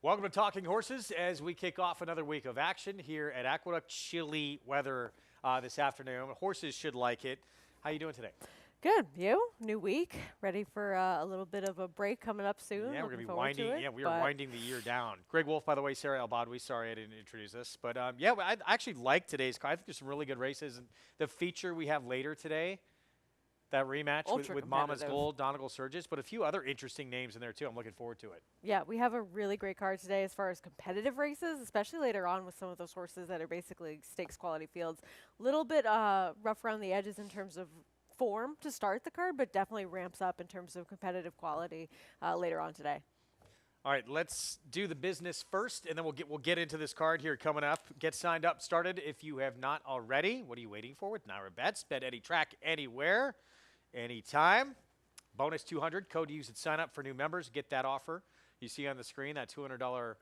Welcome to Talking Horses as we kick off another week of action here at Aqueduct. Chilly weather this afternoon. Horses should like it. How you doing today? Good. You? New week. Ready for a little bit of a break coming up soon. Yeah, we're going to be Looking forward winding. to it, Yeah, we are winding the year down. Greg Wolf, by the way, Sarah Elbadwi. Sorry I didn't introduce this. But yeah, I actually like today's card. I think there's some really good races. And the feature we have later today, that rematch with Mama's Gold, Donegal Surges, but a few other interesting names in there too. I'm looking forward to it. Yeah, we have a really great card today as far as competitive races, especially later on with some of those horses that are basically stakes quality fields. Little bit rough around the edges in terms of form to start the card, but definitely ramps up in terms of competitive quality later on today. All right, let's do the business first, and then we'll get into this card here coming up. Get signed up, started if you have not already. What are you waiting for with Naira Bets? Bet any track, anywhere, anytime. Bonus 200. Code use at sign up for new members. Get that offer. You see on the screen that $200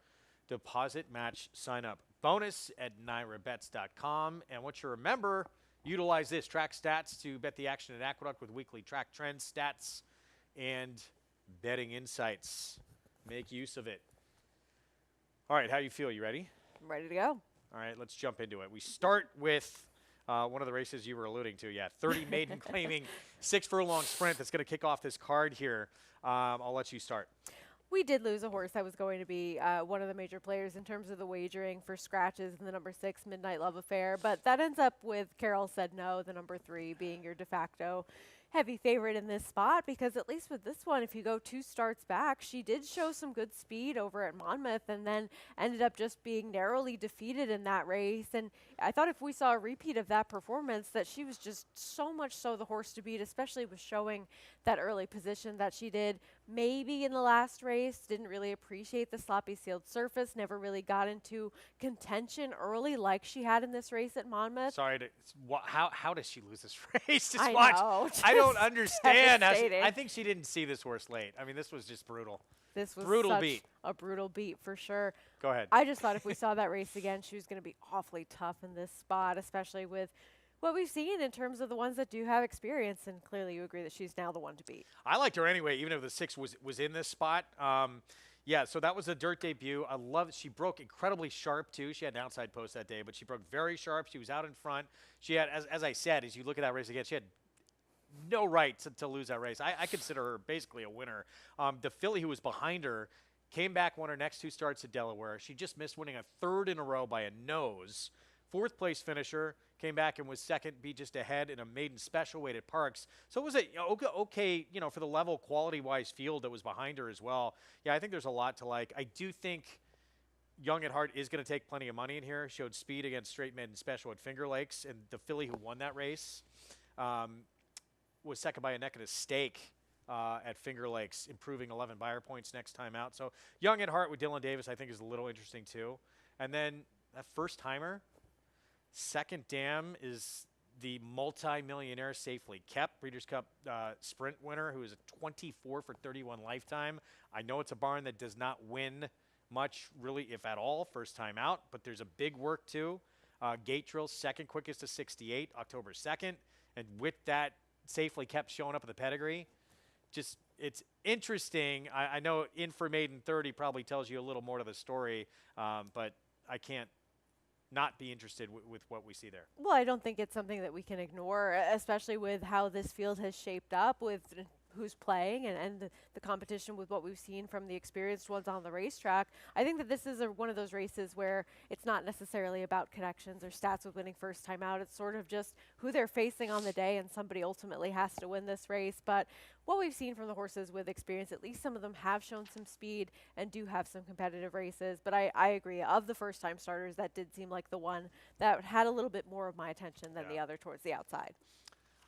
deposit match sign up bonus at nairabets.com. And once you're a member, utilize this track stats to bet the action at Aqueduct with weekly track trends, stats, and betting insights. Make use of it. All right, how you feel? You ready? I'm ready to go. All right, let's jump into it. We start with one of the races you were alluding to. Yeah, 30 maiden claiming 6 furlong sprint that's going to kick off this card here. I'll let you start. We did lose a horse that was going to be one of the major players in terms of the wagering for scratches in the number 6 Midnight Love Affair, but that ends up with Carol Said No, the number 3, being your de facto heavy favorite in this spot, because at least with this one, if you go 2 starts back, she did show some good speed over at Monmouth and then ended up just being narrowly defeated in that race. And I thought if we saw a repeat of that performance, that she was just so much so the horse to beat, especially with showing that early position that she did. Maybe in the last race, didn't really appreciate the sloppy sealed surface, never really got into contention early like she had in this race at Monmouth. Sorry, how does she lose this race? I know. I don't understand. I think she didn't see this horse late. I mean, this was just brutal. This was such a brutal beat for sure. Go ahead. I just thought if we saw that race again, she was going to be awfully tough in this spot, especially with what we've seen in terms of the ones that do have experience. And clearly you agree that she's now the one to beat. I liked her anyway, even if the 6 was in this spot. Yeah, so that was a dirt debut. I love it. She broke incredibly sharp, too. She had an outside post that day, but she broke very sharp. She was out in front. She had, as I said, as you look at that race again, she had no right to lose that race. I consider her basically a winner. The filly who was behind her came back, won her next 2 starts at Delaware. She just missed winning a 3rd in a row by a nose. 4th place finisher, came back and was second, beat just ahead in a maiden special weight at Parks. So it was a okay, for the level quality-wise field that was behind her as well. Yeah, I think there's a lot to like. I do think Young at Heart is going to take plenty of money in here. Showed speed against straight maiden special at Finger Lakes, and the filly who won that race was second by a neck and a stake at Finger Lakes, improving 11 buyer points next time out. So Young at Heart with Dylan Davis, I think, is a little interesting too. And then that first timer, Second Dam, is the multi-millionaire Safely Kept Breeders' Cup sprint winner, who is a 24 for 31 lifetime. I know it's a barn that does not win much, really, if at all, first time out, but there's a big work too. Gate Drill, second quickest to 68, October 2nd. And with that, Safely Kept showing up at the pedigree. Just, it's interesting. I know in for Maiden 30 probably tells you a little more to the story, but I can't not be interested with what we see there. Well, I don't think it's something that we can ignore, especially with how this field has shaped up with who's playing and the competition with what we've seen from the experienced ones on the racetrack. I think that this is one of those races where it's not necessarily about connections or stats with winning first time out. It's sort of just who they're facing on the day, and somebody ultimately has to win this race. But what we've seen from the horses with experience, at least some of them have shown some speed and do have some competitive races. But I agree, of the first time starters, that did seem like the one that had a little bit more of my attention than the other towards the outside.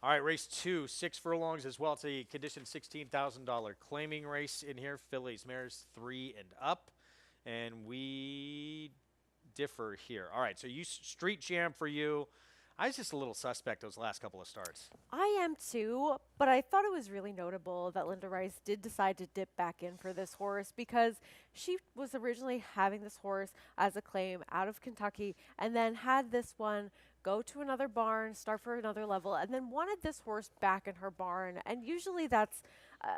All right, race 2, 6 furlongs as well. It's a condition $16,000 claiming race in here. Fillies, mares 3 and up. And we differ here. All right, so Street Jam for you. I was just a little suspect those last couple of starts. I am too, but I thought it was really notable that Linda Rice did decide to dip back in for this horse, because she was originally having this horse as a claim out of Kentucky and then had this one go to another barn, start for another level, and then wanted this horse back in her barn. And usually that's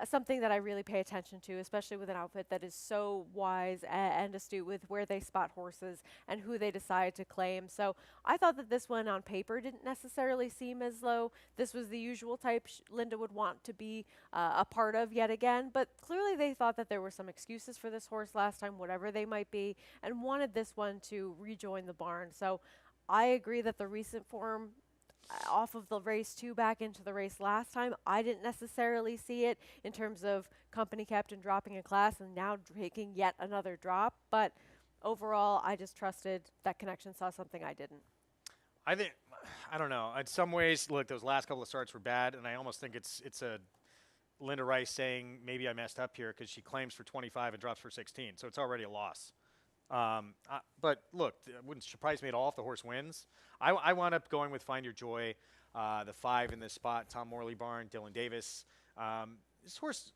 something that I really pay attention to, especially with an outfit that is so wise and astute with where they spot horses and who they decide to claim. So I thought that this one on paper didn't necessarily seem as though this was the usual type Linda would want to be a part of yet again, but clearly they thought that there were some excuses for this horse last time, whatever they might be, and wanted this one to rejoin the barn. So I agree that the recent form off of the race 2 back into the race last time, I didn't necessarily see it in terms of company captain dropping a class and now taking yet another drop. But overall, I just trusted that Connection saw something I didn't. I think, I don't know. In some ways, look, those last couple of starts were bad, and I almost think it's a Linda Rice saying maybe I messed up here because she claims for 25 and drops for 16, so it's already a loss. But look, it wouldn't surprise me at all if the horse wins. I wound up going with Find Your Joy, the 5 in this spot, Tom Morley barn, Dylan Davis. This horse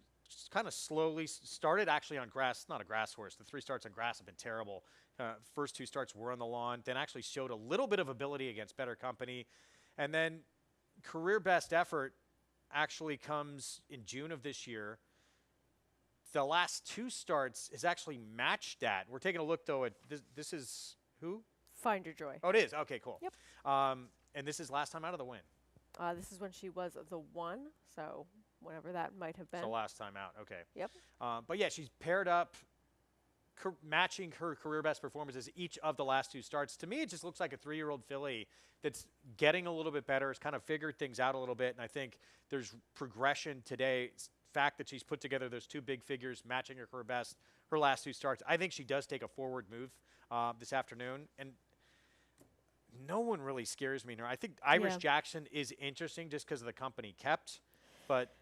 kind of slowly started actually on grass, not a grass horse. The 3 starts on grass have been terrible. First 2 starts were on the lawn, then actually showed a little bit of ability against better company. And then career best effort actually comes in June of this year. The last 2 starts is actually matched that. We're taking a look, though, at this is who? Find Your Joy. Oh, it is. Okay, cool. Yep. And this is last time out of the win. This is when she was the 1, so whenever that might have been. So last time out. Okay. Yep. But yeah, she's paired up, matching her career best performances each of the last 2 starts. To me, it just looks like a 3-year-old filly that's getting a little bit better. It's kind of figured things out a little bit, and I think there's progression today. Fact that she's put together those 2 big figures, matching her career best, her last 2 starts. I think she does take a forward move this afternoon, and no one really scares me. I think Irish Jackson is interesting just because of the company kept, but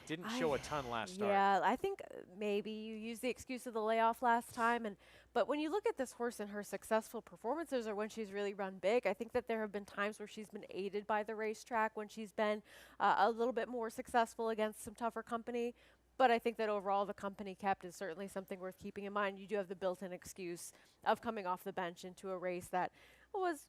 didn't show a ton last start. Yeah, I think maybe you use the excuse of the layoff last time, but when you look at this horse and her successful performances or when she's really run big, I think that there have been times where she's been aided by the racetrack when she's been a little bit more successful against some tougher company. But I think that overall the company kept is certainly something worth keeping in mind. You do have the built-in excuse of coming off the bench into a race that was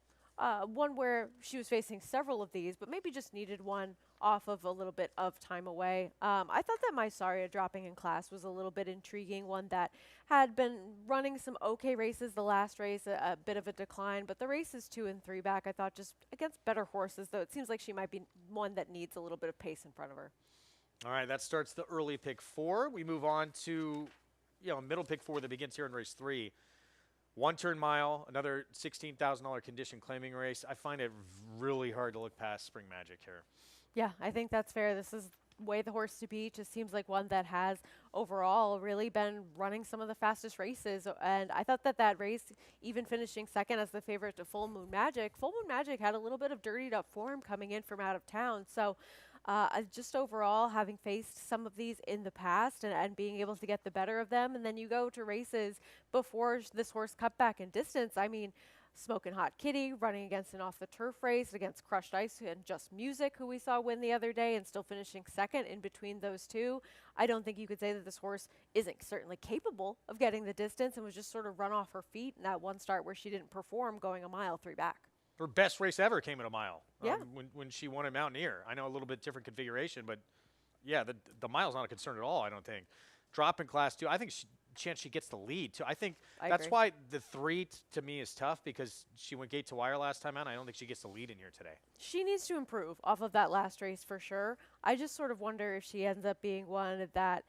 one where she was facing several of these, but maybe just needed one off of a little bit of time away. I thought that Mysaria dropping in class was a little bit intriguing, one that had been running some okay races the last race, a bit of a decline, but the races 2 and 3 back, I thought just against better horses, though it seems like she might be one that needs a little bit of pace in front of her. All right, that starts the early pick 4. We move on to, middle pick 4 that begins here in race 3. 1-turn mile, another $16,000 condition claiming race. I find it really hard to look past Spring Magic here. Yeah, I think that's fair. This is way the horse to beat. Just seems like one that has overall really been running some of the fastest races. And I thought that race, even finishing second as the favorite to Full Moon Magic had a little bit of dirtied up form coming in from out of town. So just overall, having faced some of these in the past and being able to get the better of them, and then you go to races before this horse cut back in distance. I mean, Smokin' Hot Kitty running against an off-the-turf race against Crushed Ice and Just Music, who we saw win the other day, and still finishing second in between those 2. I don't think you could say that this horse isn't certainly capable of getting the distance and was just sort of run off her feet in that one start where she didn't perform going a mile 3 back. Her best race ever came at a mile. Yeah. When she won at Mountaineer. I know a little bit different configuration, but yeah, the mile's not a concern at all, I don't think. Drop in class 2, I think chance she gets the lead too. I think that's why the 3 to me is tough, because she went gate to wire last time out. And I don't think she gets the lead in here today. She needs to improve off of that last race for sure. I just sort of wonder if she ends up being one that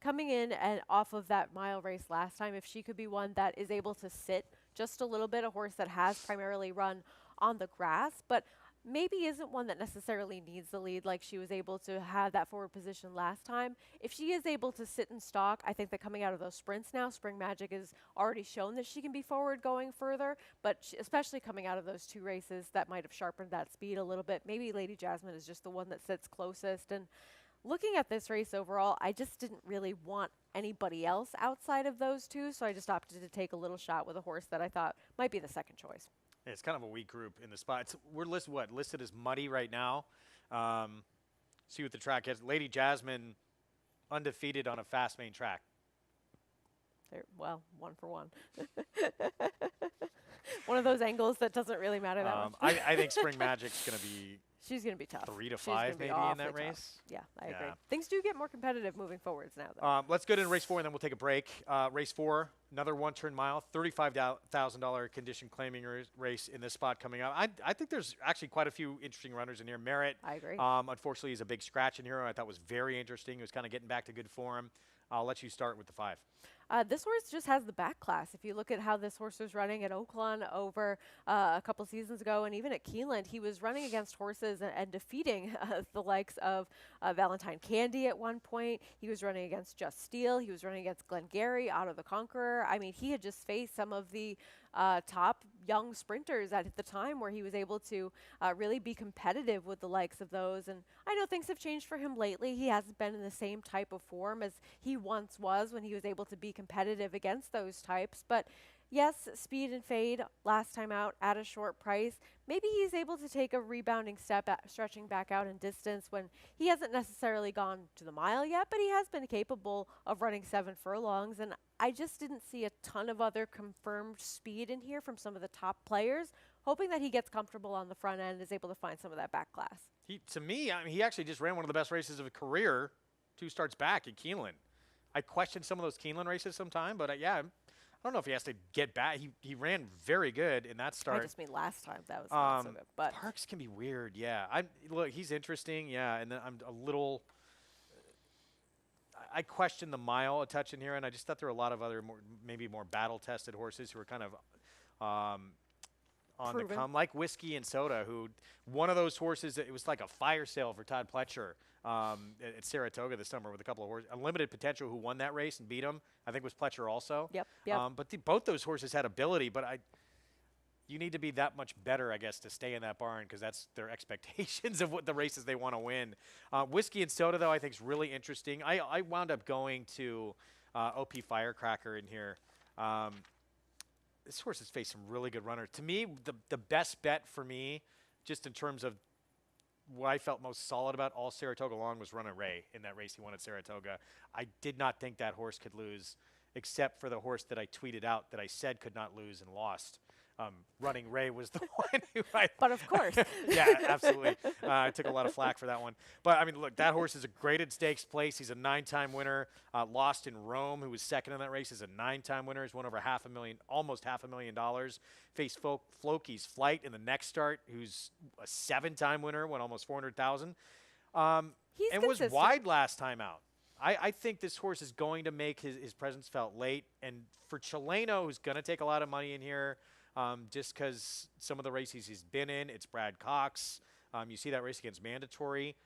coming in and off of that mile race last time, if she could be one that is able to sit just a little bit, a horse that has primarily run on the grass, but maybe isn't one that necessarily needs the lead like she was able to have that forward position last time. If she is able to sit in stock, I think that coming out of those sprints now, Spring Magic has already shown that she can be forward going further, but especially coming out of those 2 races that might have sharpened that speed a little bit. Maybe Lady Jasmine is just the one that sits closest. And looking at this race overall, I just didn't really want anybody else outside of those 2, so I just opted to take a little shot with a horse that I thought might be the second choice. Yeah, it's kind of a weak group in the spot. We're listed as muddy right now. See what the track is. Lady Jasmine, undefeated on a fast main track. Well, 1 for 1. One of those angles that doesn't really matter that much. I think Spring Magic's going to be She's going to be tough. 3 to She's gonna 5 be maybe in awfully that tough. race. Yeah, I agree. Yeah. Things do get more competitive moving forwards now, though. Let's go to race 4, and then we'll take a break. Race 4, another one-turn mile, $35,000 condition claiming race in this spot coming up. I think there's actually quite a few interesting runners in here. Merritt, I agree. unfortunately, is a big scratch in here. I thought was very interesting. He was kind of getting back to good form. I'll let you start with the 5. This horse just has the back class. If you look at how this horse was running at Oaklawn over a couple seasons ago, and even at Keeneland, he was running against horses and defeating the likes of Valentine Candy at one point. He was running against Just Steel. He was running against Glengarry, Otto the Conqueror. I mean, he had just faced some of the top young sprinters at the time where he was able to really be competitive with the likes of those. And I know things have changed for him lately. He hasn't been in the same type of form as he once was when he was able to be competitive against those types. But yes, speed and fade last time out at a short price. Maybe he's able to take a rebounding step at stretching back out in distance when he hasn't necessarily gone to the mile yet, but he has been capable of running 7 furlongs. And I just didn't see a ton of other confirmed speed in here from some of the top players, hoping that he gets comfortable on the front end and is able to find some of that back class. To me, I mean, he actually just ran one of the best races of his career 2 starts back at Keeneland. I questioned some of those Keeneland races sometime, but yeah, I don't know if he has to get back. He ran very good in that start. I just mean last time that was not so good. But Parks can be weird, yeah. Look, he's interesting, yeah, and then I'm a little. I question the mile a touch in here, and I just thought there were a lot of other maybe more battle-tested horses who were kind of on the come, like Whiskey and Soda, who one of those horses, it was like a fire sale for Todd Pletcher at Saratoga this summer with a couple of horses. Unlimited Potential, who won that race and beat him, I think was Pletcher also. Yep. But both those horses had ability, but you need to be that much better, I guess, to stay in that barn because that's their expectations of what the races they want to win. Whiskey and Soda, though, I think is really interesting. I wound up going to OP Firecracker in here. This horse has faced some really good runners. To me, the best bet for me, just in terms of what I felt most solid about all Saratoga long, was Runner Ray in that race he won at Saratoga. I did not think that horse could lose, except for the horse that I tweeted out that I said could not lose and lost. Running Ray was the one who But of course. Yeah, absolutely. I took a lot of flack for that one. But, I mean, look, that horse is a graded stakes place. He's a 9-time winner. Lost in Rome, who was second in that race, is a 9-time winner. He's won over almost $500,000. Faced Floki's Flight in the next start, who's a 7-time winner, won almost $400,000. And was wide last time out. I think this horse is going to make his presence felt late. And for Chileno, who's going to take a lot of money in here, just because some of the races he's been in, it's Brad Cox. You see that race against Mandatory.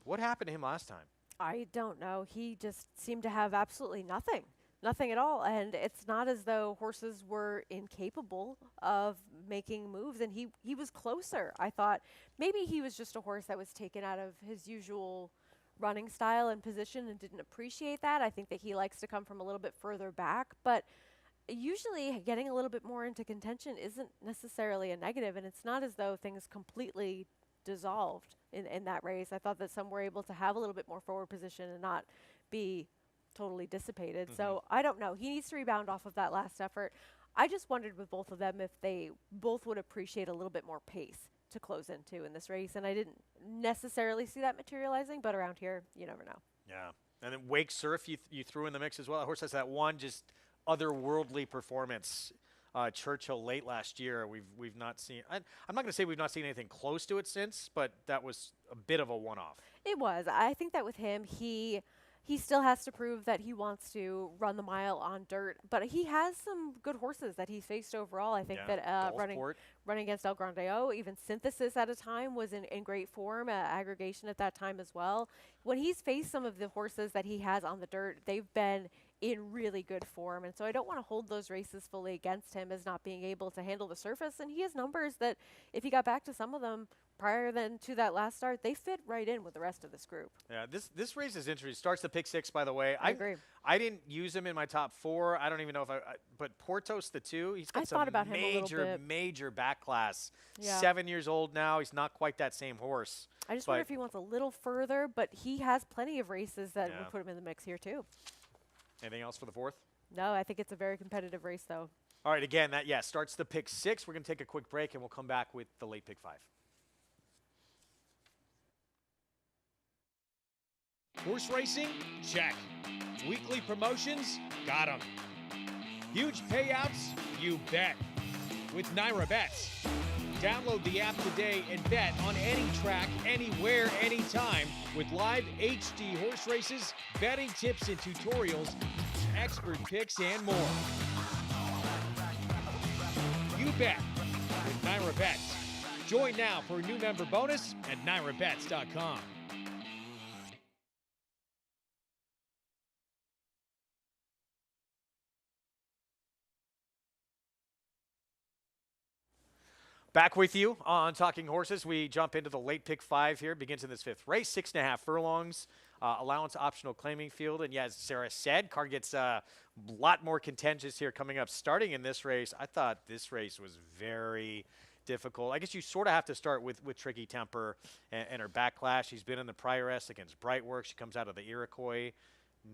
What happened to him last time? I don't know. He just seemed to have absolutely nothing at all. And it's not as though horses were incapable of making moves. And he was closer. I thought maybe he was just a horse that was taken out of his usual running style and position and didn't appreciate that. I think that he likes to come from a little bit further back. But usually getting a little bit more into contention isn't necessarily a negative, and it's not as though things completely dissolved in that race. I thought that some were able to have a little bit more forward position and not be totally dissipated. So I don't know. He needs to rebound off of that last effort. I just wondered with both of them if they both would appreciate a little bit more pace to close into in this race, and I didn't necessarily see that materializing, but around here, you never know. Yeah. And then Wake Surf you threw in the mix as well. That horse has that one just otherworldly performance. Churchill late last year. We've not seen. I'm not going to say we've not seen anything close to it since, but that was a bit of a one-off. It was. I think that with him, he still has to prove that he wants to run the mile on dirt, but he has some good horses that he's faced overall. I think that running against El Grandeo, even Synthesis at a time was in great form, aggregation at that time as well. When he's faced some of the horses that he has on the dirt, they've been in really good form, and so I don't want to hold those races fully against him as not being able to handle the surface. And he has numbers that, if he got back to some of them prior to that last start, they fit right in with the rest of this group. Yeah, this race is interesting. Starts the pick 6, by the way. I agree. I didn't use him in my top 4. I don't even know if but Portos the 2. He's got some major back class. Yeah. 7 years old now. He's not quite that same horse. I just wonder if he wants a little further, but he has plenty of races that would put him in the mix here too. Anything else for the 4th? No, I think it's a very competitive race, though. All right, again, that, yeah, starts the pick 6. We're going to take a quick break, and we'll come back with the late pick 5. Horse racing? Check. Weekly promotions? Got 'em. Huge payouts? You bet. With Naira Bets. Download the app today and bet on any track, anywhere, anytime with live HD horse races, betting tips and tutorials, expert picks, and more. You bet with Naira Bets. Join now for a new member bonus at nairabets.com. Back with you on Talking Horses. We jump into the late pick 5 here. Begins in this 5th race, 6.5 furlongs, allowance optional claiming field. And yeah, as Sarah said, card gets a lot more contentious here coming up. Starting in this race, I thought this race was very difficult. I guess you sort of have to start with Tricky Temper and her backlash. She's been in the prior S against Brightwork. She comes out of the Iroquois.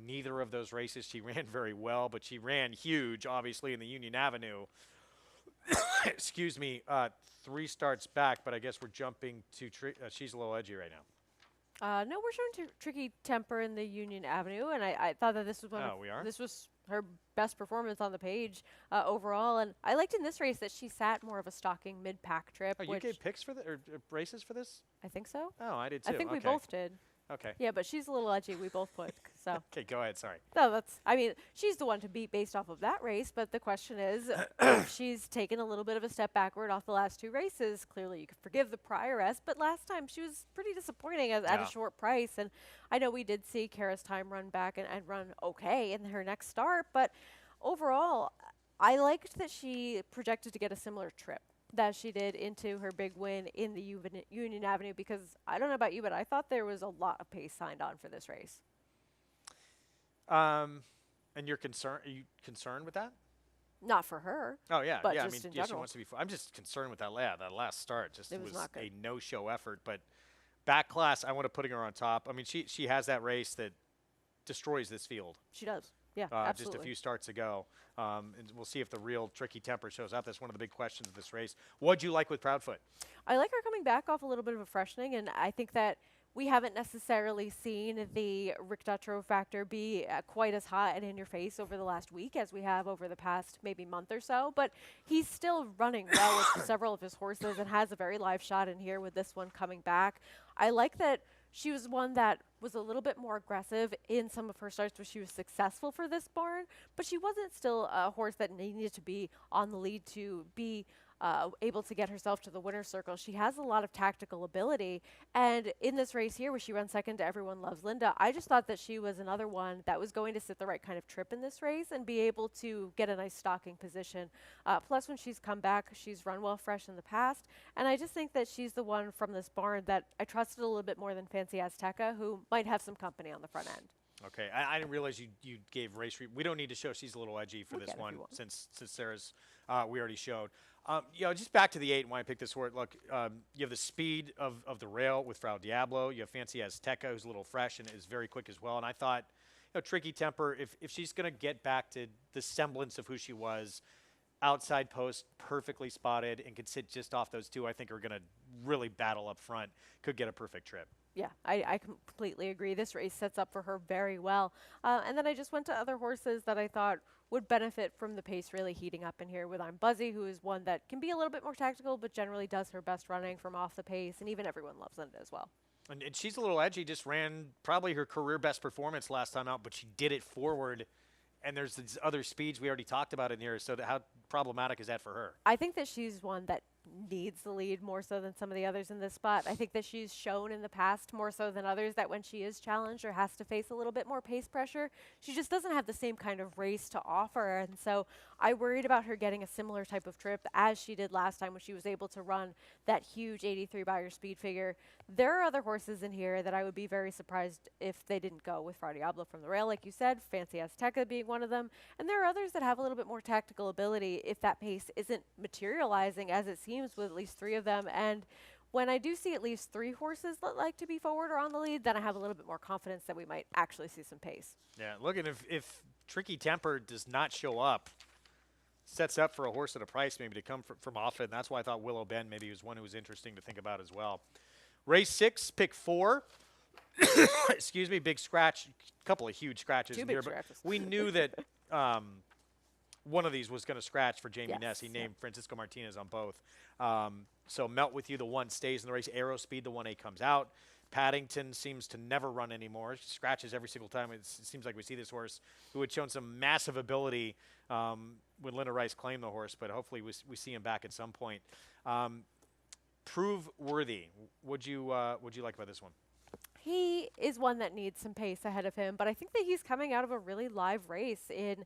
Neither of those races she ran very well, but she ran huge, obviously, in the Union Avenue. Excuse me, 3 starts back, but I guess we're jumping to she's a little edgy right now. No, we're showing Tricky Temper in the Union Avenue, and I thought that this was this was her best performance on the page overall. And I liked in this race that she sat more of a stalking mid-pack trip. Oh, you gave picks for or races for this? I think so. Oh, I did too. I think we both did. Okay. Yeah, but she's a little edgy. We both put so. Okay, go ahead. Sorry. No, I mean, she's the one to beat based off of that race. But the question is, if she's taken a little bit of a step backward off the last 2 races. Clearly, you could forgive the prior S, but last time she was pretty disappointing at a short price. And I know we did see Kara's time run back and run okay in her next start, but overall, I liked that she projected to get a similar trip that she did into her big win in the Union Avenue, because I don't know about you, but I thought there was a lot of pace signed on for this race. And are you concerned with that? Not for her. Oh yeah, but yeah. just I mean, in she wants to be. I'm just concerned with that last start. Just it was not good. A no-show effort. But back class, I want to putting her on top. I mean, she has that race that destroys this field. She does. Yeah, absolutely. Just a few starts ago. And we'll see if the real Tricky Temper shows up. That's one of the big questions of this race. What'd you like with Proudfoot? I like her coming back off a little bit of a freshening, and I think that we haven't necessarily seen the Rick Dutrow factor be quite as hot and in your face over the last week as we have over the past maybe month or so, but he's still running well with several of his horses and has a very live shot in here with this one coming back. I like that she was one that was a little bit more aggressive in some of her starts where she was successful for this barn, but she wasn't still a horse that needed to be on the lead to be able to get herself to the winner's circle. She has a lot of tactical ability, and in this race here where she runs second to Everyone Loves Linda, I just thought that she was another one that was going to sit the right kind of trip in this race and be able to get a nice stalking position. Plus, when she's come back, she's run well fresh in the past, and I just think that she's the one from this barn that I trusted a little bit more than Fancy Azteca, who might have some company on the front end. Okay, I didn't realize you gave race. We don't need to show she's a little edgy for this one since Sarah's we already showed. Just back to the 8 and why I picked this horse. Look, you have the speed of the rail with Frau Diablo. You have Fancy Azteca, who's a little fresh and is very quick as well. And I thought, Tricky Temper, if she's going to get back to the semblance of who she was, outside post, perfectly spotted, and could sit just off those 2, I think are going to really battle up front, could get a perfect trip. Yeah, I completely agree. This race sets up for her very well. And then I just went to other horses that I thought would benefit from the pace really heating up in here with I'm Buzzy, who is one that can be a little bit more tactical, but generally does her best running from off the pace, and even Everyone Loves Linda as well. And she's a little edgy, just ran probably her career best performance last time out, but she did it forward. And there's these other speeds we already talked about in here, so how problematic is that for her? I think that she's one that needs the lead more so than some of the others in this spot. I think that she's shown in the past more so than others that when she is challenged or has to face a little bit more pace pressure, she just doesn't have the same kind of race to offer. And so I worried about her getting a similar type of trip as she did last time when she was able to run that huge 83 Beyer speed figure. There are other horses in here that I would be very surprised if they didn't go with Frau Diablo from the rail, like you said, Fancy Azteca being one of them. And there are others that have a little bit more tactical ability if that pace isn't materializing as it seems with at least 3 of them. And when I do see at least 3 horses that like to be forward or on the lead, then I have a little bit more confidence that we might actually see some pace. Yeah, look, and if Tricky Temper does not show up, sets up for a horse at a price maybe to come from off it. And that's why I thought Willow Bend maybe was one who was interesting to think about as well. Race 6, pick 4. Excuse me, big scratch. Couple of huge scratches Two in big here. But scratches. we knew that one of these was going to scratch for Jamie Yes, Ness. He yep. named Francisco Martinez on both. So Melt With You, the 1 stays in the race. Aerospeed, the 1A comes out. Paddington seems to never run anymore. Scratches every single time. It seems like we see this horse who had shown some massive ability when Linda Rice claimed the horse, but hopefully we see him back at some point. Prove Worthy. What'd you like about this one? He is one that needs some pace ahead of him, but I think that he's coming out of a really live race in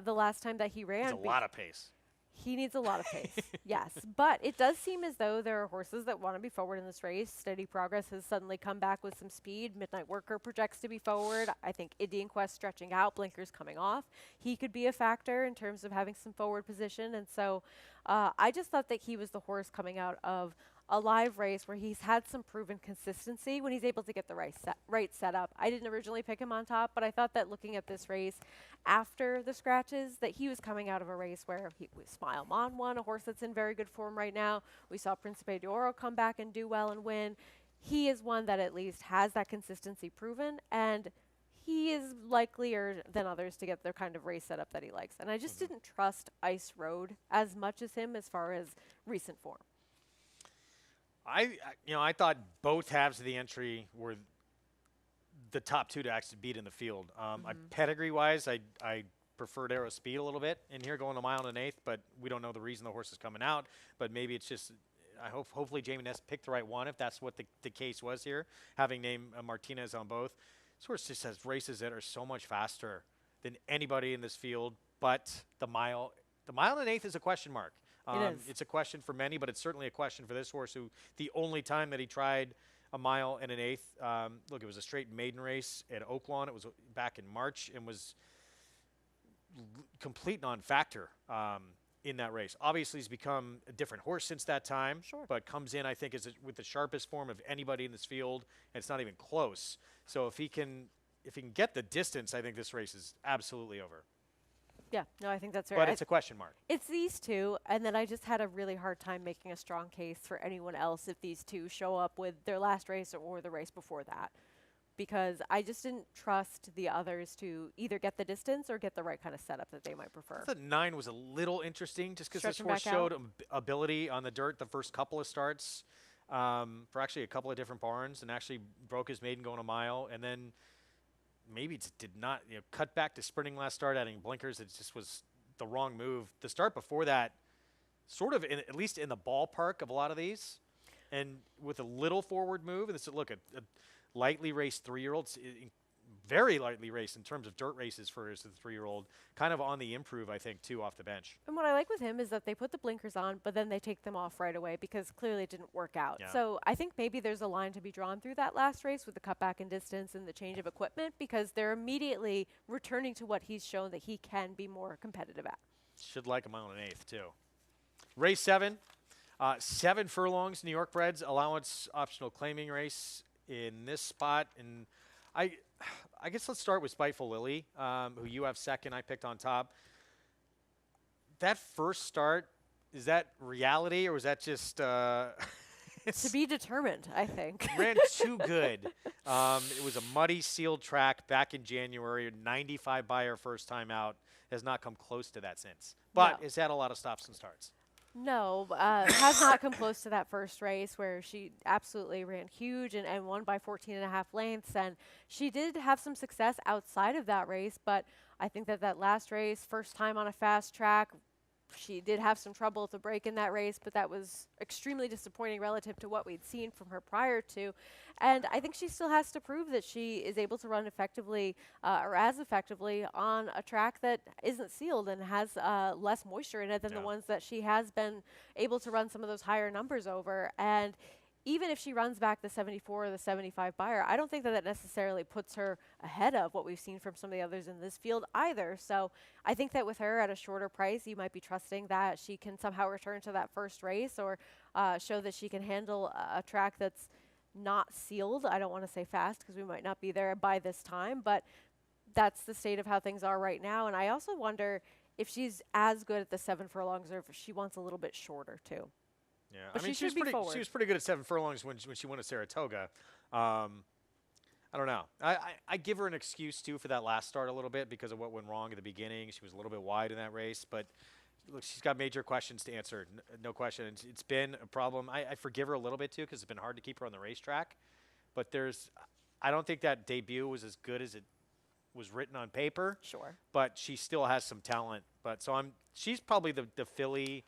the last time that he ran. It's a lot of pace. He needs a lot of pace, yes. But it does seem as though there are horses that want to be forward in this race. Steady Progress has suddenly come back with some speed. Midnight Worker projects to be forward. I think Indian Quest stretching out, Blinkers coming off. He could be a factor in terms of having some forward position. And so I just thought that he was the horse coming out of a live race where he's had some proven consistency when he's able to get the right setup. I didn't originally pick him on top, but I thought that looking at this race after the scratches, that he was coming out of a race where Smile Mon won, a horse that's in very good form right now. We saw Principe de Oro come back and do well and win. He is one that at least has that consistency proven, and he is likelier than others to get the kind of race setup that he likes. And I just didn't trust Ice Road as much as him as far as recent form. I thought both halves of the entry were the top 2 to actually beat in the field. Pedigree-wise, I preferred Aerospeed a little bit in here, going a mile and an eighth, but we don't know the reason the horse is coming out. But maybe it's just, hopefully Jamie Ness picked the right one, if that's what the case was here, having named Martinez on both. This horse just has races that are so much faster than anybody in this field, but the mile and an eighth is a question mark. It's a question for many, but it's certainly a question for this horse, who the only time that he tried a mile and an eighth, look, it was a straight maiden race at Oaklawn. It was back in March and was complete non-factor in that race. Obviously, he's become a different horse since that time, but comes in, I think, with the sharpest form of anybody in this field, and it's not even close. So if he can get the distance, I think this race is absolutely over. Yeah, no, I think that's right. But it's a question mark. It's these two, and then I just had a really hard time making a strong case for anyone else if these two show up with their last race or the race before that, because I just didn't trust the others to either get the distance or get the right kind of setup that they might prefer. I thought 9 was a little interesting just because this Stretching horse back showed ability on the dirt the first couple of starts for actually a couple of different barns, and actually broke his maiden going a mile, and then maybe did not cut back to sprinting last start, adding blinkers. It just was the wrong move. The start before that, sort of at least in the ballpark of a lot of these, and with a little forward move. And look, a lightly raced 3-year-old, very lightly raced in terms of dirt races for his 3-year-old, kind of on the improve, I think, too, off the bench. And what I like with him is that they put the blinkers on, but then they take them off right away because clearly it didn't work out. Yeah. So I think maybe there's a line to be drawn through that last race with the cutback in distance and the change of equipment, because they're immediately returning to what he's shown that he can be more competitive at. Should like a mile and an eighth, too. Race 7, 7 furlongs, New York Breds, allowance optional claiming race in this spot. And I guess let's start with Spiteful Lily, who you have second. I picked on top. That first start, is that reality, or was that just To be determined, I think. ran too good? It was a muddy, sealed track back in January. 95 by her first time out. Has not come close to that since. But it's had a lot of stops and starts. No, has not come close to that first race where she absolutely ran huge and won by 14.5 lengths. And she did have some success outside of that race, but I think that last race, first time on a fast track, she did have some trouble at the break in that race, but that was extremely disappointing relative to what we'd seen from her prior to. And I think she still has to prove that she is able to run effectively or as effectively on a track that isn't sealed and has less moisture in it than the ones that she has been able to run some of those higher numbers over. And even if she runs back the 74 or the 75 buyer, I don't think that necessarily puts her ahead of what we've seen from some of the others in this field either. So I think that with her at a shorter price, you might be trusting that she can somehow return to that first race or show that she can handle a track that's not sealed. I don't want to say fast because we might not be there by this time, but that's the state of how things are right now. And I also wonder if she's as good at the 7 furlongs or if she wants a little bit shorter too. Yeah, But I mean, she should be she forward. was pretty good at 7 furlongs when she won at Saratoga. I don't know. I give her an excuse too for that last start a little bit because of what went wrong at the beginning. She was a little bit wide in that race, but look, she's got major questions to answer. No question. It's been a problem. I forgive her a little bit too because it's been hard to keep her on the racetrack. But I don't think that debut was as good as it was written on paper. Sure. But she still has some talent. But she's probably the filly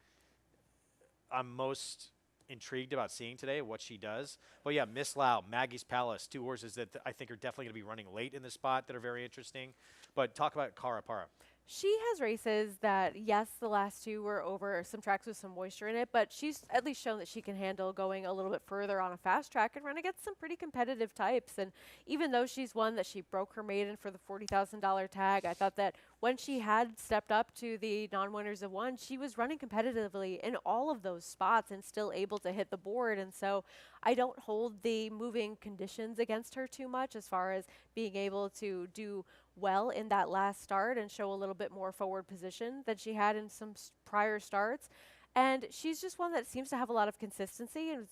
I'm most intrigued about seeing today, what she does. But yeah, Miss Lau, Maggie's Palace, 2 horses that I think are definitely going to be running late in the spot that are very interesting. But talk about Cara Para. She has races that, yes, the last 2 were over some tracks with some moisture in it, but she's at least shown that she can handle going a little bit further on a fast track and run against some pretty competitive types. And even though she's one that she broke her maiden for the $40,000 tag, I thought that when she had stepped up to the non-winners of 1, she was running competitively in all of those spots and still able to hit the board. And so I don't hold the moving conditions against her too much as far as being able to do well in that last start and show a little bit more forward position than she had in some prior starts. And she's just one that seems to have a lot of consistency and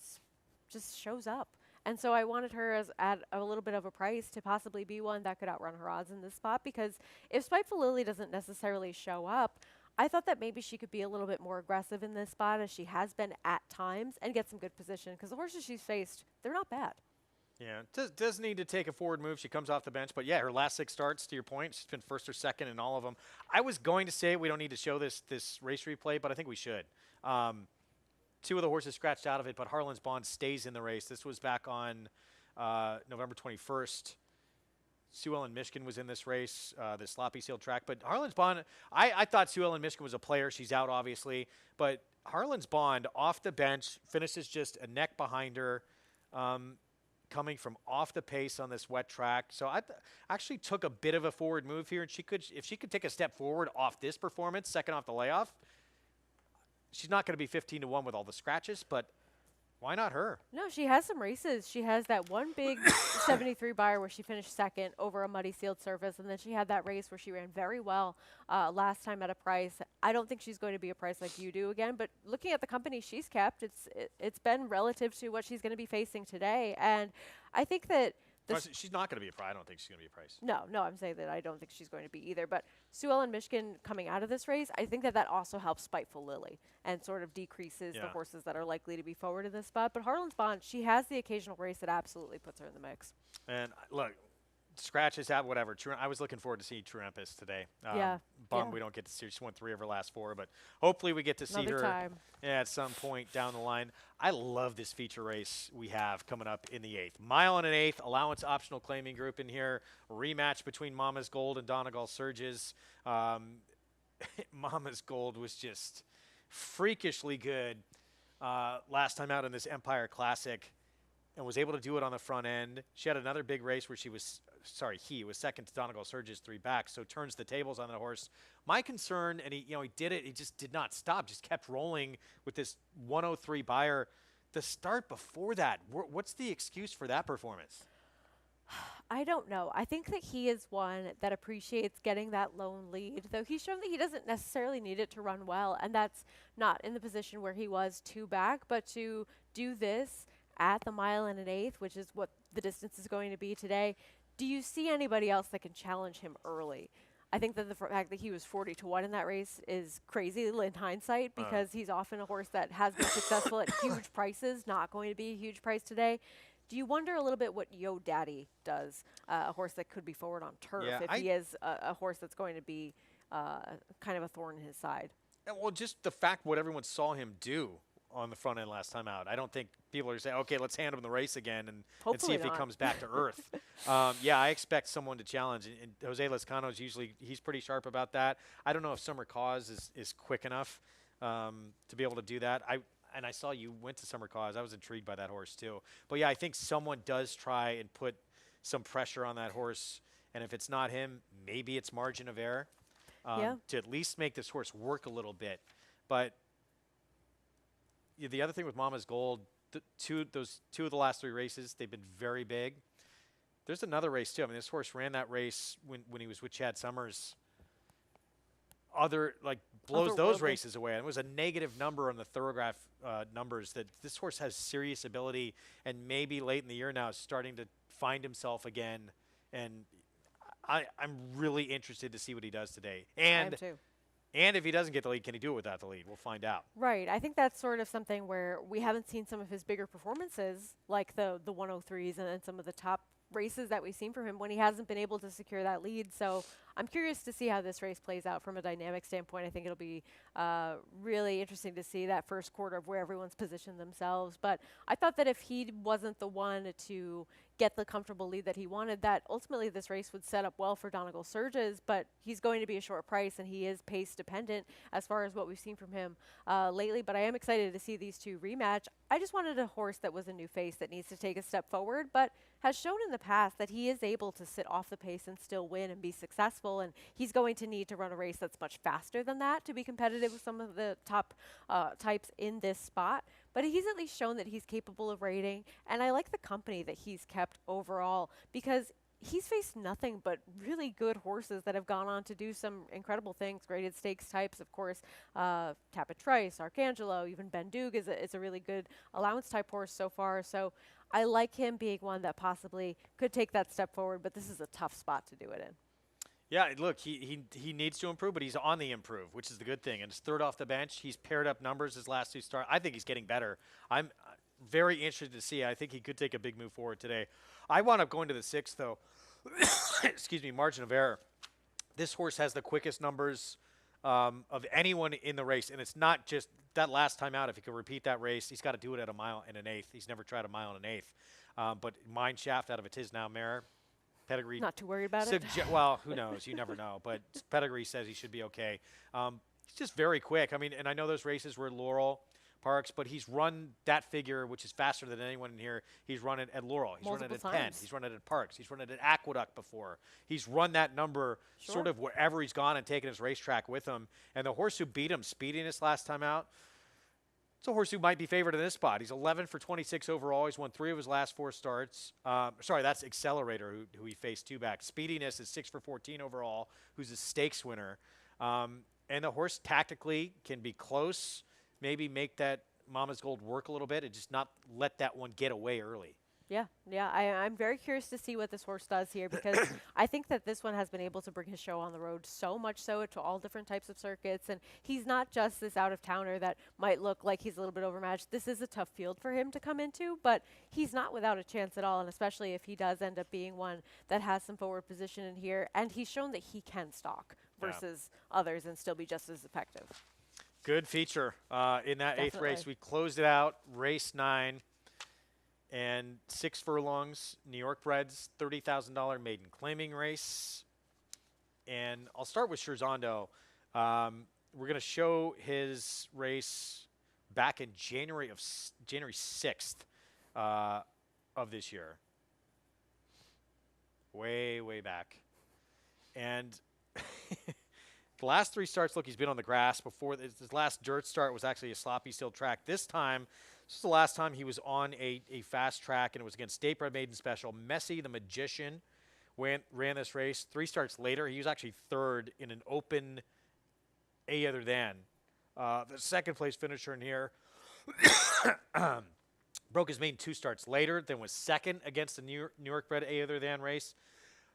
just shows up. And so I wanted her at a little bit of a price to possibly be one that could outrun her odds in this spot, because if Spiteful Lily doesn't necessarily show up, I thought that maybe she could be a little bit more aggressive in this spot as she has been at times and get some good position, because the horses she's faced, they're not bad. Yeah, does need to take a forward move. She comes off the bench. But, yeah, her last 6 starts, to your point, she's been first or second in all of them. I was going to say we don't need to show this race replay, but I think we should. 2 of the horses scratched out of it, but Harlan's Bond stays in the race. This was back on November 21st. Sue Ellen Michigan was in this race, the sloppy sealed track. But Harlan's Bond, I thought Sue Ellen Michigan was a player. She's out, obviously. But Harlan's Bond off the bench finishes just a neck behind her. Coming from off the pace on this wet track. So I actually took a bit of a forward move here, and if she could take a step forward off this performance, second off the layoff, she's not going to be 15-1 with all the scratches, but why not her? No, she has some races. She has that one big 73 buyer where she finished second over a muddy sealed surface, and then she had that race where she ran very well last time at a price. I don't think she's going to be a price like you do again, but looking at the company she's kept, it's been relative to what she's going to be facing today, and I think that she's not going to be a price. I don't think she's going to be a price. No, I'm saying that I don't think she's going to be either. But Sue Ellen Michigan coming out of this race, I think that also helps Spiteful Lily and sort of decreases the horses that are likely to be forward in this spot. But Harlan's Bond, she has the occasional race that absolutely puts her in the mix. And look, scratches out, whatever. I was looking forward to seeing Truempus today. Bummed we don't get to see her. She won 3 of her last 4, but hopefully we get to see her at some point down the line. I love this feature race we have coming up in the 8th. Mile and an 1/8, allowance optional claiming group in here. Rematch between Mama's Gold and Donegal Surges. Mama's Gold was just freakishly good last time out in this Empire Classic and was able to do it on the front end. She had another big race where he was second to Donegal Surge's 3 back, so turns the tables on that horse. My concern, and he did it, he just did not stop, just kept rolling with this 103 buyer. The start before that, what's the excuse for that performance? I don't know. I think that he is one that appreciates getting that lone lead, though he's shown that he doesn't necessarily need it to run well, and that's not in the position where he was 2 back, but to do this at the mile and an 1/8, which is what the distance is going to be today. Do you see anybody else that can challenge him early? I think that the fact that he was 40-1 in that race is crazy in hindsight, because he's often a horse that has been successful at huge prices, not going to be a huge price today. Do you wonder a little bit what Yo Daddy does, a horse that could be forward on turf, if he is a horse that's going to be kind of a thorn in his side? Well, just the fact what everyone saw him do on the front end last time out. I don't think people are saying, okay, let's hand him the race again and see if he comes back to earth. I expect someone to challenge. And Jose Lezcano's he's pretty sharp about that. I don't know if Summer Cause is quick enough to be able to do that. I saw you went to Summer Cause. I was intrigued by that horse too. But yeah, I think someone does try and put some pressure on that horse. And if it's not him, maybe it's margin of error to at least make this horse work a little bit. But the other thing with Mama's Gold, two of the last 3 races, they've been very big. There's another race too. I mean, this horse ran that race when he was with Chad Summers other like blows those Otherworldly. races away. And it was a negative number on the thoroughgraph numbers that this horse has serious ability, and maybe late in the year now is starting to find himself again. And I'm really interested to see what he does today. I am And too. and if he doesn't get the lead, can he do it without the lead? We'll find out. Right. I think that's sort of something where we haven't seen some of his bigger performances, like the 103s and some of the top races that we've seen from him when he hasn't been able to secure that lead. So I'm curious to see how this race plays out from a dynamic standpoint. I think it'll be really interesting to see that first quarter of where everyone's positioned themselves. But I thought that if he wasn't the one to get the comfortable lead that he wanted, that ultimately this race would set up well for Donegal Surges, but he's going to be a short price and he is pace dependent as far as what we've seen from him lately. But I am excited to see these two rematch. I just wanted a horse that was a new face that needs to take a step forward, but has shown in the past that he is able to sit off the pace and still win and be successful. And he's going to need to run a race that's much faster than that to be competitive with some of the top types in this spot. But he's at least shown that he's capable of rating. And I like the company that he's kept overall, because he's faced nothing but really good horses that have gone on to do some incredible things. Graded stakes types, of course, Tapit Trice, Arcangelo, even Ben Doog is a really good allowance type horse so far. So I like him being one that possibly could take that step forward, but this is a tough spot to do it in. Yeah, look, he needs to improve, but he's on the improve, which is the good thing. And his third off the bench, he's paired up numbers his last two starts. I think he's getting better. I'm very interested to see. I think he could take a big move forward today. I wound up going to the 6th, though. Excuse me, margin of error. This horse has the quickest numbers of anyone in the race, and it's not just that last time out. If he can repeat that race, he's got to do it at a mile and an eighth. He's never tried a mile and an eighth. But Mine Shaft out of a Tis Now mare. Pedigree. Not too worried about it. Well, who knows? You never know. But pedigree says he should be okay. He's just very quick. I mean, and I know those races were Laurel Parks, but he's run that figure, which is faster than anyone in here. He's run it at Laurel. He's run it at Penn. He's run it at Parks. He's run it at Aqueduct before. He's run that number sort of wherever he's gone and taken his racetrack with him. And the horse who beat him, Speediness, last time out, it's a horse who might be favored in this spot. He's 11 for 26 overall. He's won 3 of his last 4 starts. Sorry, that's Accelerator, who he faced 2 back. Speediness is 6 for 14 overall, who's a stakes winner. And the horse tactically can be close, maybe make that Mama's Gold work a little bit and just not let that one get away early. Yeah, I'm very curious to see what this horse does here, because I think that this one has been able to bring his show on the road so much so to all different types of circuits. And he's not just this out-of-towner that might look like he's a little bit overmatched. This is a tough field for him to come into, but he's not without a chance at all, and especially if he does end up being one that has some forward position in here. And he's shown that he can stalk versus others and still be just as effective. Good feature in that Definitely. 8th race. We closed it out, race 9. And 6 furlongs, New York Breds, $30,000 maiden claiming race. And I'll start with Scherzando. We're going to show his race back in January 6th of this year. Way, way back. And the last 3 starts, look, he's been on the grass. Before his last dirt start was actually a sloppy steel track. This time, this is the last time he was on a fast track, and it was against State Bred Maiden Special. Messi, the Magician, ran this race. 3 starts later, he was actually 3rd in an open A other than. The 2nd place finisher in here broke his main 2 starts later, then was 2nd against the New York Bred A other than race.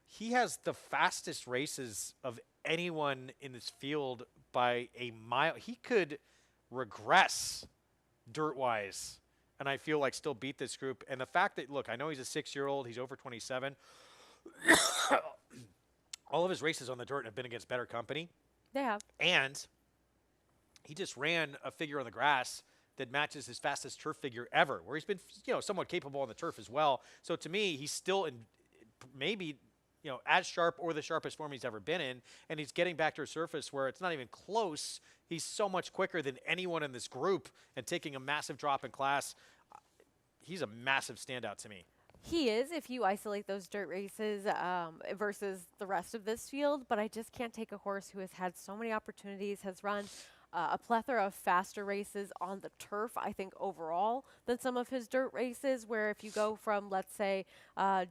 He has the fastest races of anyone in this field by a mile. He could regress dirt-wise, and I feel like still beat this group. And the fact that, look, I know he's a 6-year-old, he's over 27. All of his races on the dirt have been against better company. They have. And he just ran a figure on the grass that matches his fastest turf figure ever, where he's been, somewhat capable on the turf as well. So to me, he's still in maybe, as sharp or the sharpest form he's ever been in, and he's getting back to a surface where it's not even close. He's so much quicker than anyone in this group and taking a massive drop in class. He's a massive standout to me. He is, if you isolate those dirt races versus the rest of this field, but I just can't take a horse who has had so many opportunities, has run a plethora of faster races on the turf, I think, overall, than some of his dirt races, where if you go from, let's say,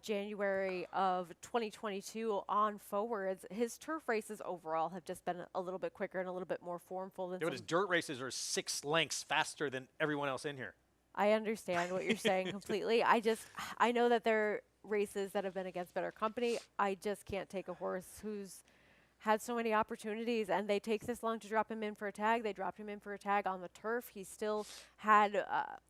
January of 2022 on forwards, his turf races overall have just been a little bit quicker and a little bit more formful than Yeah, but his dirt races are 6 lengths faster than everyone else in here. I understand what you're saying completely. I know that there are races that have been against better company. I just can't take a horse who's had so many opportunities, and they take this long to drop him in for a tag. They dropped him in for a tag on the turf. He still had,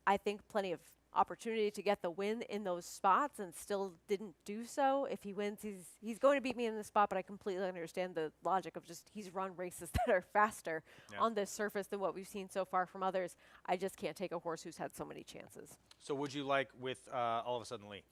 I think, plenty of opportunity to get the win in those spots and still didn't do so. If he wins, he's going to beat me in this spot, but I completely understand the logic of just he's run races that are faster on this surface than what we've seen so far from others. I just can't take a horse who's had so many chances. So would you like with all of a sudden Lee?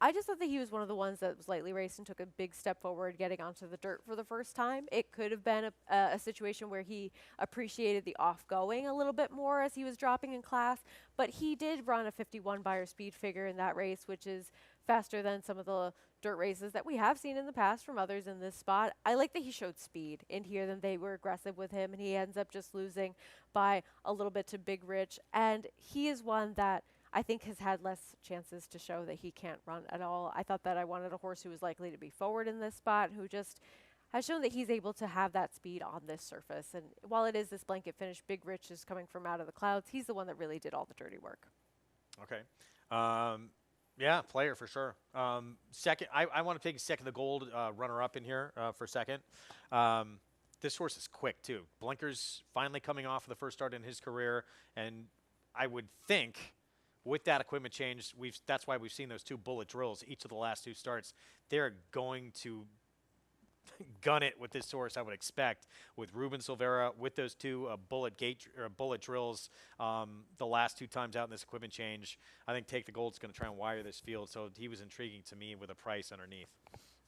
I just thought that he was one of the ones that was lightly raced and took a big step forward getting onto the dirt for the first time. It could have been a situation where he appreciated the off-going a little bit more as he was dropping in class, but he did run a 51 Beyer speed figure in that race, which is faster than some of the dirt races that we have seen in the past from others in this spot. I like that he showed speed in here, that they were aggressive with him, and he ends up just losing by a little bit to Big Rich, and he is one that I think has had less chances to show that he can't run at all. I thought that I wanted a horse who was likely to be forward in this spot, who just has shown that he's able to have that speed on this surface. And while it is this blanket finish, Big Rich is coming from out of the clouds. He's the one that really did all the dirty work. Okay. Yeah, player for sure. Second, I want to take second the gold runner-up in here for second. This horse is quick, too. Blinkers finally coming off of the first start in his career, and I would think with that equipment change, that's why we've seen those 2 bullet drills each of the last 2 starts. They're going to gun it with this horse, I would expect, with Ruben Silvera, with those 2 bullet drills the last 2 times out in this equipment change. I think Take the Gold's going to try and wire this field, so he was intriguing to me with a price underneath.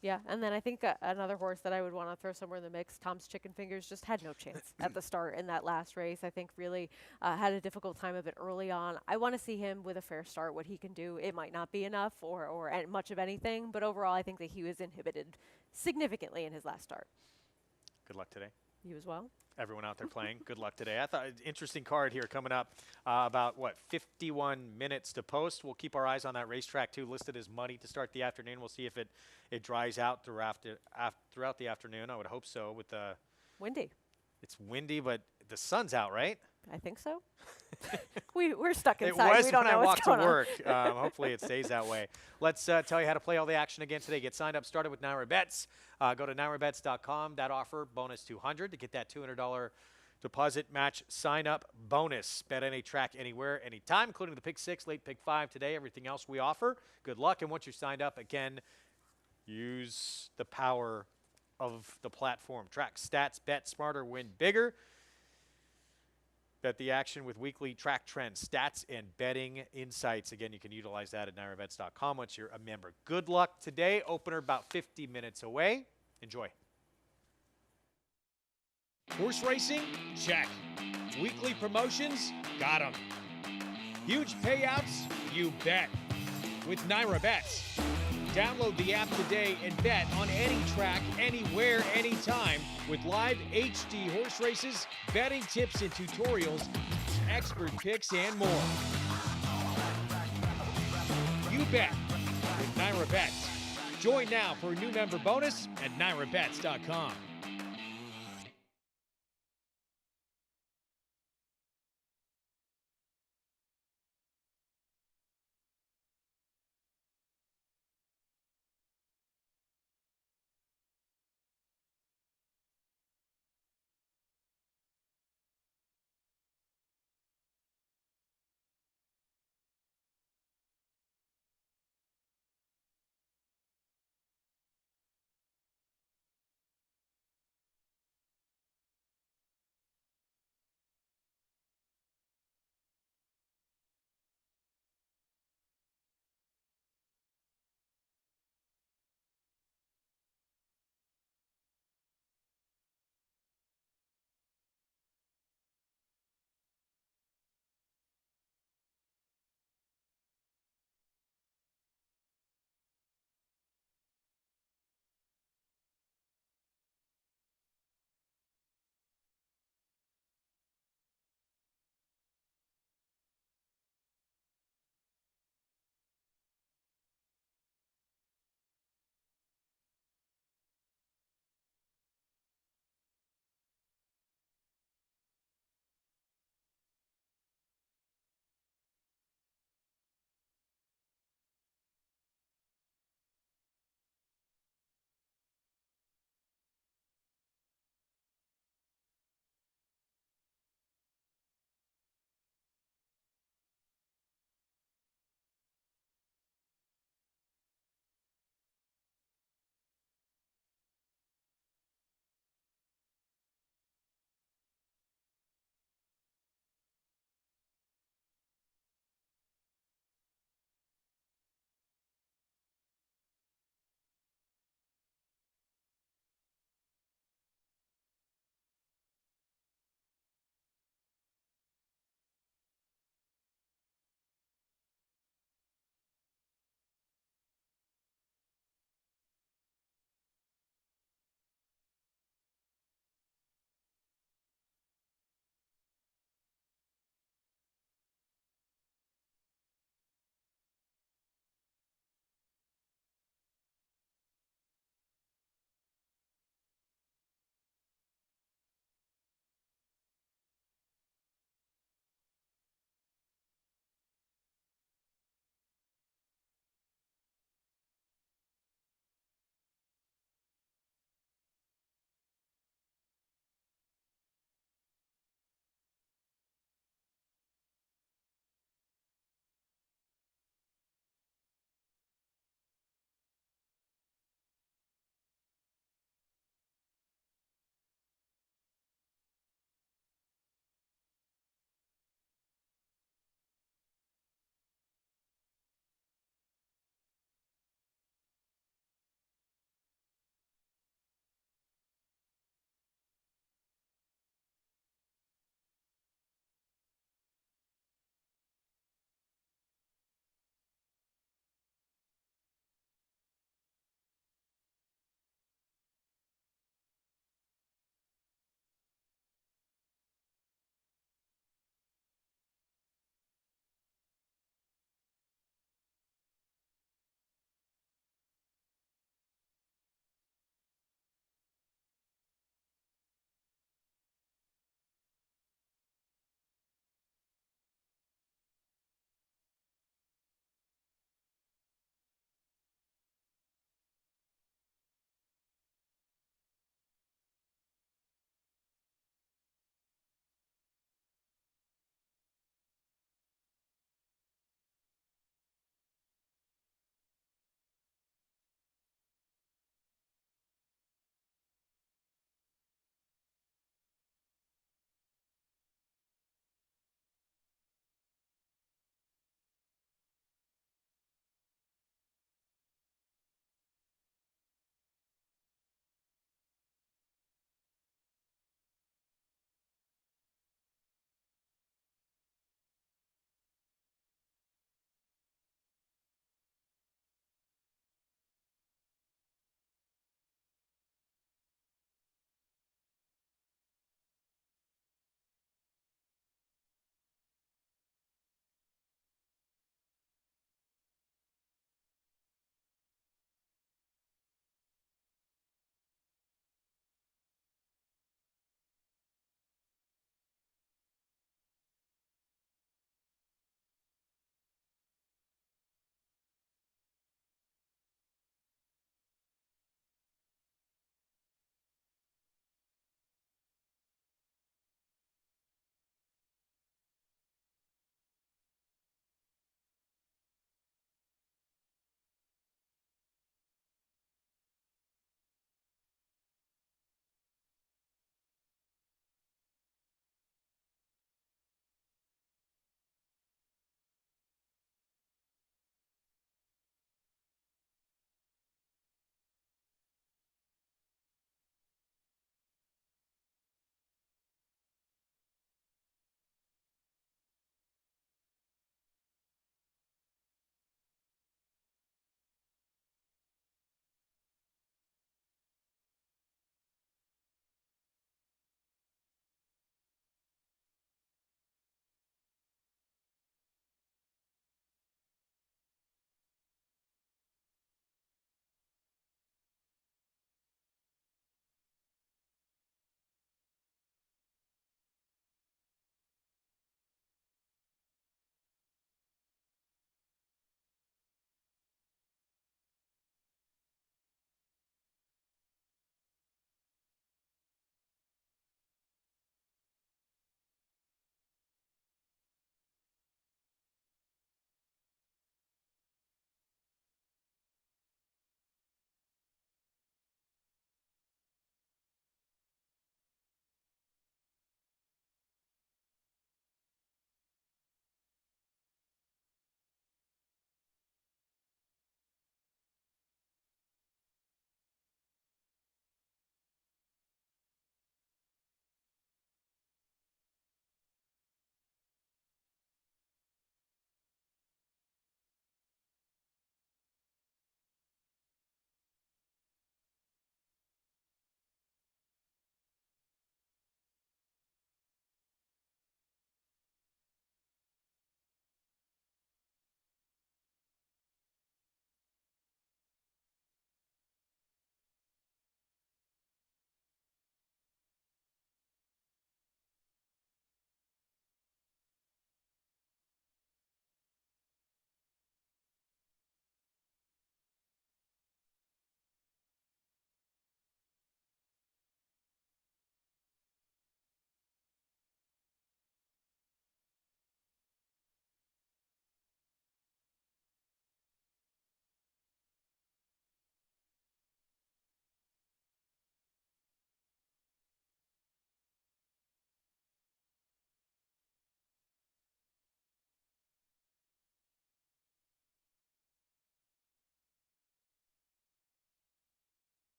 Yeah, and then I think another horse that I would want to throw somewhere in the mix, Tom's Chicken Fingers, just had no chance at the start in that last race. I think really had a difficult time of it early on. I want to see him with a fair start, what he can do. It might not be enough or much of anything, but overall I think that he was inhibited significantly in his last start. Good luck today. You as well. Everyone out there playing, good luck today. I thought interesting card here coming up. About, 51 minutes to post. We'll keep our eyes on that racetrack, too, listed as muddy to start the afternoon. We'll see if it dries out throughout the afternoon. I would hope so with the... Windy. It's windy, but the sun's out, right? I think so. We're stuck inside. It was we don't when know I what's walked to going work. Hopefully it stays that way. Let's tell you how to play all the action again today. Get signed up, started with Naira Bets. Go to nairabets.com. That offer, bonus $200 to get that $200 deposit match sign-up bonus. Bet any track, anywhere, anytime, including the Pick 6, late Pick 5 today, everything else we offer. Good luck, and once you're signed up, again, use the power of the platform. Track stats, bet smarter, win bigger. Bet the action with weekly track trends, stats, and betting insights. Again, you can utilize that at nairabets.com once you're a member. Good luck today. Opener about 50 minutes away. Enjoy. Horse racing? Check. Weekly promotions? Got 'em. Huge payouts? You bet. With Naira Bets. Download the app today and bet on any track, anywhere, anytime with live HD horse races, betting tips and tutorials, expert picks, and more. You bet with Naira Bets. Join now for a new member bonus at nairabets.com.